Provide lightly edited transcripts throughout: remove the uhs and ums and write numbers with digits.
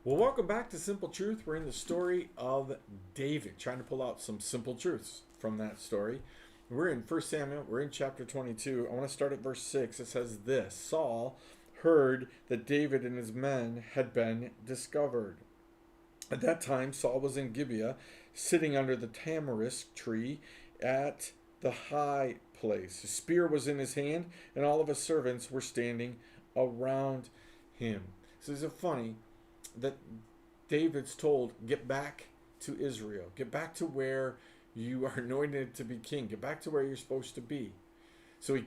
Well, welcome back to Simple Truth. We're in the story of David, trying to pull out some simple truths from that story. We're in 1 Samuel, we're in chapter 22. I want to start at verse 6. It says this: Saul heard that David and his men had been discovered. At that time, Saul was in Gibeah, sitting under the tamarisk tree at the high place. His spear was in his hand, and all of his servants were standing around him. So is it funny that David's told, get back to Israel, get back to where you are anointed to be king, get back to where you're supposed to be. So he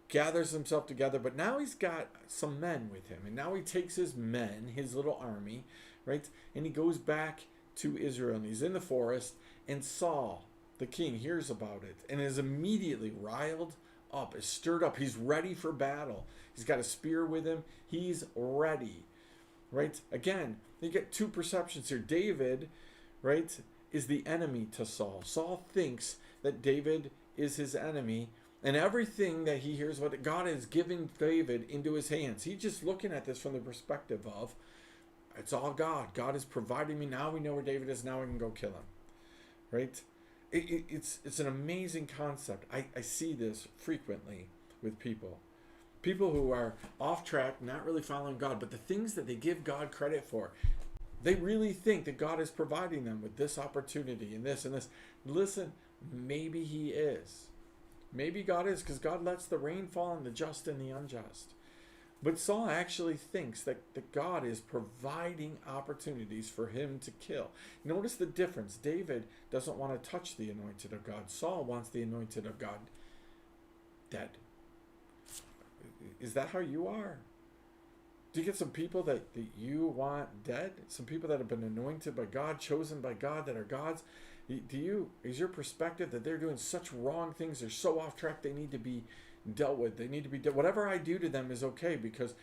gathers himself together, but now he's got some men with him, and now he takes his men, his little army, right, and he goes back to Israel, and he's in the forest, and Saul, the king, hears about it and is immediately riled up, is stirred up. He's ready for battle. He's got a spear with him. He's ready. Right? Again, you get two perceptions here. David, right, is the enemy to Saul. Saul thinks that David is his enemy, and everything that he hears, what God is giving David into his hands. He's just looking at this from the perspective of, it's all God. God is providing me. Now we know where David is. Now we can go kill him. Right? It's an amazing concept. I see this frequently with people. People who are off track, not really following God, but the things that they give God credit for, they really think that God is providing them with this opportunity and this and this. Listen, maybe He is. Maybe God is, because God lets the rain fall on the just and the unjust. But Saul actually thinks that God is providing opportunities for him to kill. Notice the difference. David doesn't want to touch the anointed of God. Saul wants the anointed of God dead. Is that how you are? Do you get some people that you want dead? Some people that have been anointed by God, chosen by God, that are God's? Is your perspective that they're doing such wrong things, they're so off track, they need to be dealt with? They need to be dealt. Whatever I do to them is okay because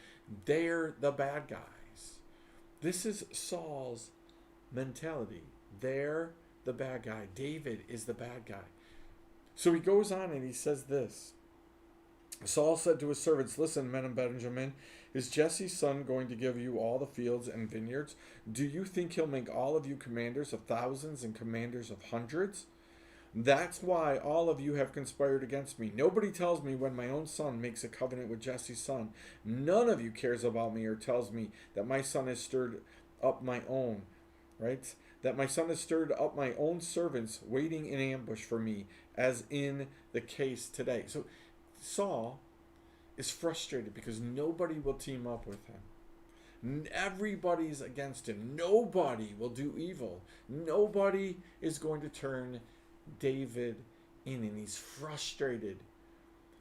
they're the bad guys. This is Saul's mentality. They're the bad guy. David is the bad guy. So he goes on and he says this. Saul said to his servants, "Listen, men of Benjamin, is Jesse's son going to give you all the fields and vineyards? Do you think he'll make all of you commanders of thousands and commanders of hundreds? That's why all of you have conspired against me. Nobody tells me when my own son makes a covenant with Jesse's son. None of you cares about me or tells me that my son has stirred up my own, right? That my son has stirred up my own servants waiting in ambush for me, as in the case today." So Saul is frustrated because nobody will team up with him. Everybody's against him. Nobody will do evil. Nobody is going to turn David in, and he's frustrated.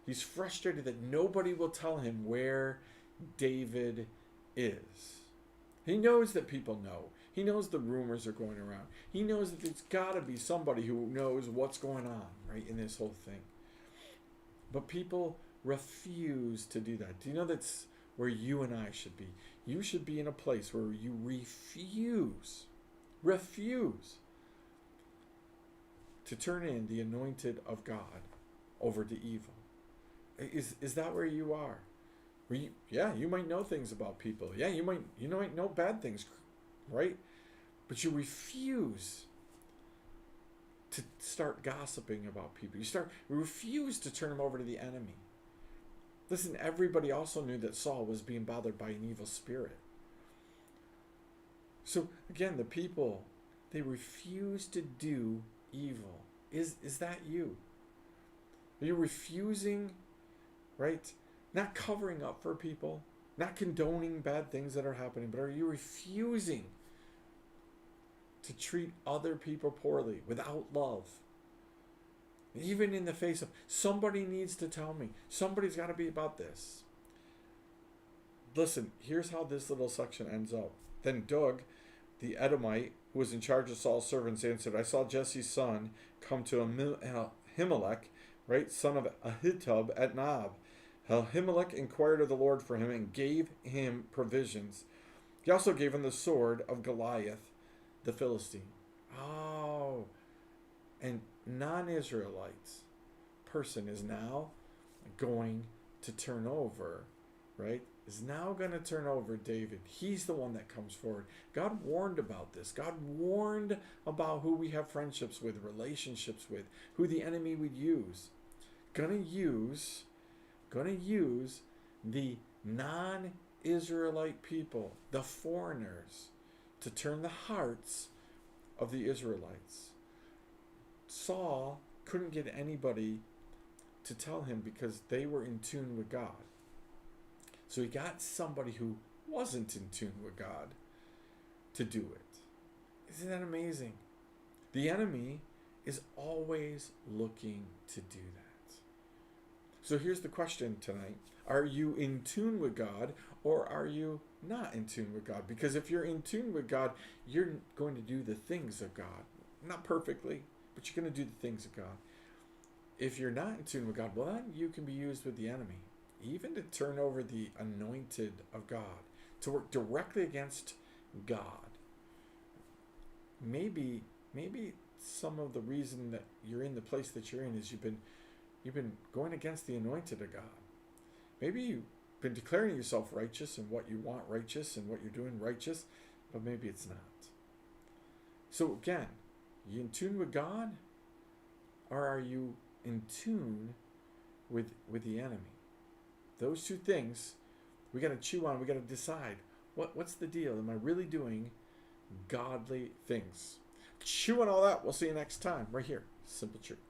He's frustrated that nobody will tell him where David is. He knows that people know. He knows the rumors are going around. He knows that there's got to be somebody who knows what's going on, right, in this whole thing. But people refuse to do that. Do you know that's where you and I should be? You should be in a place where you refuse to turn in the anointed of God over to evil. Is that where you are? You might know things about people. Yeah, you might know bad things, right? But you refuse to start gossiping about people. You refuse to turn them over to the enemy. Listen, everybody also knew that Saul was being bothered by an evil spirit. So again, the people, they refuse to do evil. Is that you? Are you refusing, right? Not covering up for people, not condoning bad things that are happening, but are you refusing to treat other people poorly, without love? Even in the face of, somebody needs to tell me. Somebody's got to be about this. Listen, here's how this little section ends up. Then Doeg, the Edomite, who was in charge of Saul's servants, answered, "I saw Jesse's son come to Ahimelech, right, son of Ahitub at Nob. Ahimelech inquired of the Lord for him and gave him provisions. He also gave him the sword of Goliath, the Philistine." Oh, and non-Israelites person is now going to turn over, right, is now going to turn over David. He's the one that comes forward. God warned about this. God warned about who we have friendships with, relationships with, who the enemy would use. Gonna use the non-Israelite people, the foreigners, to turn the hearts of the Israelites. Saul couldn't get anybody to tell him because they were in tune with God. So he got somebody who wasn't in tune with God to do it. Isn't that amazing? The enemy is always looking to do that. So here's the question tonight. Are you in tune with God, or are you not in tune with God? Because if you're in tune with God, you're going to do the things of God. Not perfectly, but you're going to do the things of God. If you're not in tune with God, well, then you can be used with the enemy, even to turn over the anointed of God, to work directly against God. Maybe some of the reason that you're in the place that you're in is you've been going against the anointed of God. Maybe you've been declaring yourself righteous and what you want righteous and what you're doing righteous, but maybe it's not. So again, you in tune with God, or are you in tune with the enemy? Those two things we got to chew on. We got to decide what's the deal. Am I really doing godly things? Chew on all that. We'll see you next time right here. Simple Truth.